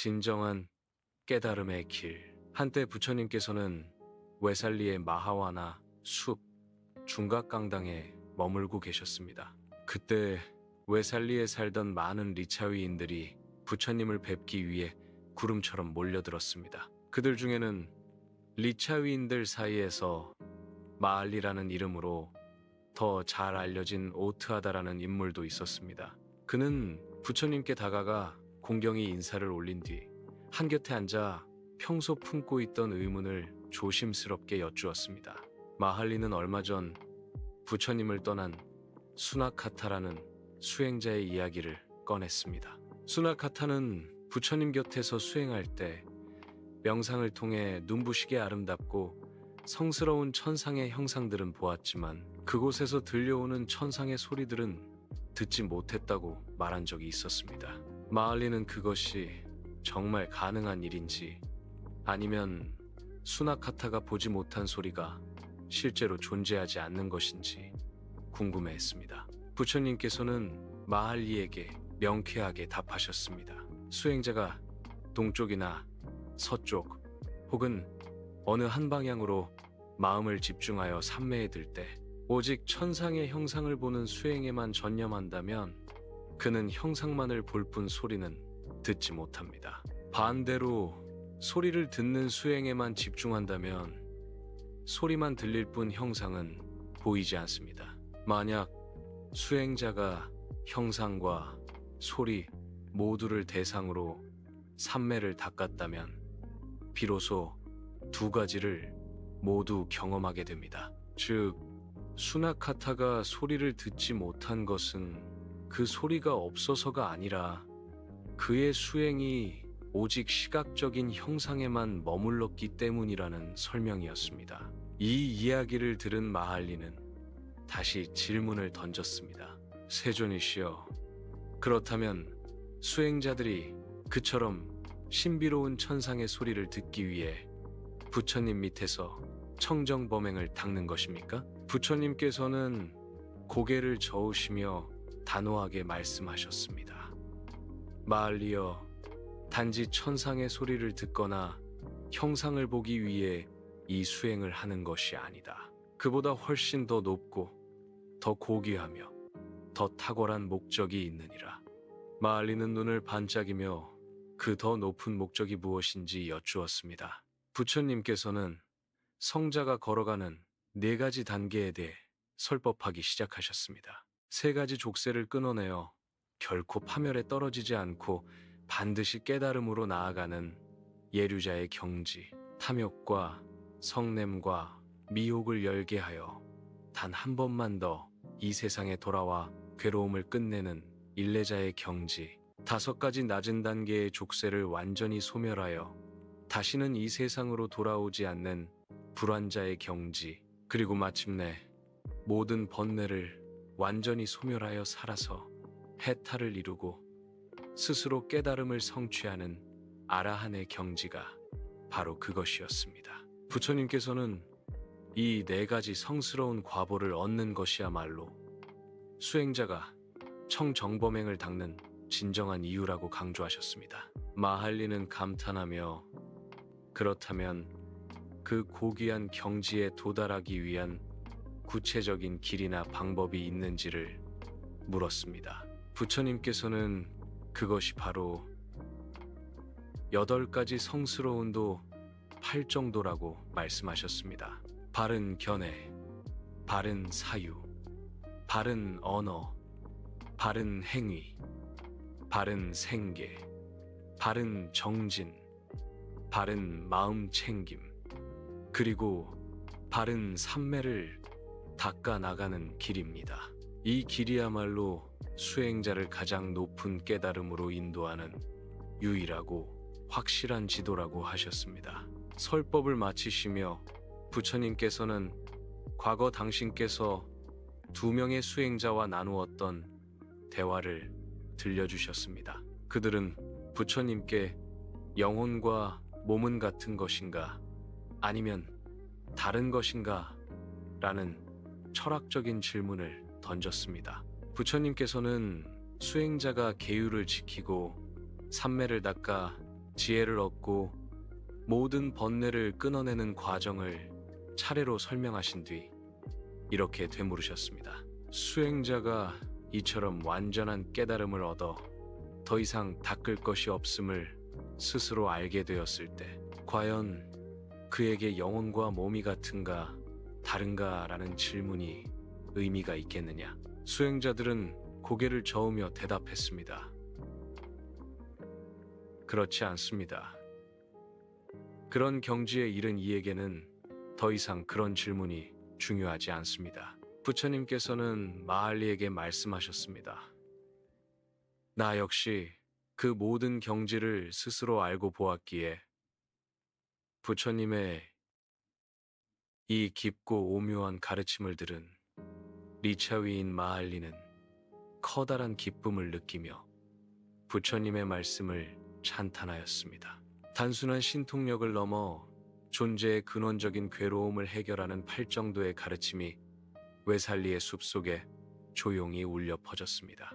진정한 깨달음의 길. 한때 부처님께서는 외살리의 마하와나 숲 중각강당에 머물고 계셨습니다. 그때 외살리에 살던 많은 리차위인들이 부처님을 뵙기 위해 구름처럼 몰려들었습니다. 그들 중에는 리차위인들 사이에서 마알리라는 이름으로 더 잘 알려진 오트하다라는 인물도 있었습니다. 그는 부처님께 다가가 공경히 인사를 올린 뒤 한곁에 앉아 평소 품고 있던 의문을 조심스럽게 여쭈었습니다. 마할리는 얼마 전 부처님을 떠난 수나카타라는 수행자의 이야기를 꺼냈습니다. 수나카타는 부처님 곁에서 수행할 때 명상을 통해 눈부시게 아름답고 성스러운 천상의 형상들은 보았지만 그곳에서 들려오는 천상의 소리들은 듣지 못했다고 말한 적이 있었습니다. 마할리는 그것이 정말 가능한 일인지 아니면 수나카타가 보지 못한 소리가 실제로 존재하지 않는 것인지 궁금해했습니다. 부처님께서는 마할리에게 명쾌하게 답하셨습니다. 수행자가 동쪽이나 서쪽 혹은 어느 한 방향으로 마음을 집중하여 삼매에 들 때 오직 천상의 형상을 보는 수행에만 전념한다면 그는 형상만을 볼 뿐 소리는 듣지 못합니다. 반대로 소리를 듣는 수행에만 집중한다면 소리만 들릴 뿐 형상은 보이지 않습니다. 만약 수행자가 형상과 소리 모두를 대상으로 삼매를 닦았다면 비로소 두 가지를 모두 경험하게 됩니다. 즉, 수나카타가 소리를 듣지 못한 것은 그 소리가 없어서가 아니라 그의 수행이 오직 시각적인 형상에만 머물렀기 때문이라는 설명이었습니다. 이 이야기를 들은 마할리는 다시 질문을 던졌습니다. 세존이시여, 그렇다면 수행자들이 그처럼 신비로운 천상의 소리를 듣기 위해 부처님 밑에서 청정범행을 닦는 것입니까? 부처님께서는 고개를 저으시며 단호하게 말씀하셨습니다. 마할리여, 단지 천상의 소리를 듣거나 형상을 보기 위해 이 수행을 하는 것이 아니다. 그보다 훨씬 더 높고 더 고귀하며 더 탁월한 목적이 있느니라. 마할리는 눈을 반짝이며 그 더 높은 목적이 무엇인지 여쭈었습니다. 부처님께서는 성자가 걸어가는 4가지 단계에 대해 설법하기 시작하셨습니다. 3가지 족쇄를 끊어내어 결코 파멸에 떨어지지 않고 반드시 깨달음으로 나아가는 예류자의 경지, 탐욕과 성냄과 미혹을 열게 하여 단 한 번만 더 이 세상에 돌아와 괴로움을 끝내는 일례자의 경지, 5가지 낮은 단계의 족쇄를 완전히 소멸하여 다시는 이 세상으로 돌아오지 않는 불환자의 경지, 그리고 마침내 모든 번뇌를 완전히 소멸하여 살아서 해탈을 이루고 스스로 깨달음을 성취하는 아라한의 경지가 바로 그것이었습니다. 부처님께서는 이 4가지 성스러운 과보를 얻는 것이야말로 수행자가 청정범행을 닦는 진정한 이유라고 강조하셨습니다. 마할리는 감탄하며 그렇다면 그 고귀한 경지에 도달하기 위한 구체적인 길이나 방법이 있는지를 물었습니다. 부처님께서는 그것이 바로 8가지 성스러운도 8정도라고 말씀하셨습니다. 바른 견해, 바른 사유, 바른 언어, 바른 행위, 바른 생계, 바른 정진, 바른 마음 챙김, 그리고 바른 삼매를 닦아 나가는 길입니다. 이 길이야말로 수행자를 가장 높은 깨달음으로 인도하는 유일하고 확실한 지도라고 하셨습니다. 설법을 마치시며 부처님께서는 과거 당신께서 2명의 수행자와 나누었던 대화를 들려주셨습니다. 그들은 부처님께 영혼과 몸은 같은 것인가 아니면 다른 것인가 라는 철학적인 질문을 던졌습니다. 부처님께서는 수행자가 계율을 지키고 삼매를 닦아 지혜를 얻고 모든 번뇌를 끊어내는 과정을 차례로 설명하신 뒤 이렇게 되물으셨습니다. 수행자가 이처럼 완전한 깨달음을 얻어 더 이상 닦을 것이 없음을 스스로 알게 되었을 때 과연 그에게 영혼과 몸이 같은가 다른가 라는 질문이 의미가 있겠느냐? 수행자들은 고개를 저으며 대답했습니다. 그렇지 않습니다. 그런 경지에 이른 이에게는 더 이상 그런 질문이 중요하지 않습니다. 부처님께서는 마할리에게 말씀하셨습니다. 나 역시 그 모든 경지를 스스로 알고 보았기에 부처님의 이 깊고 오묘한 가르침을 들은 리차위인 마할리는 커다란 기쁨을 느끼며 부처님의 말씀을 찬탄하였습니다. 단순한 신통력을 넘어 존재의 근원적인 괴로움을 해결하는 팔정도의 가르침이 웨살리의 숲속에 조용히 울려 퍼졌습니다.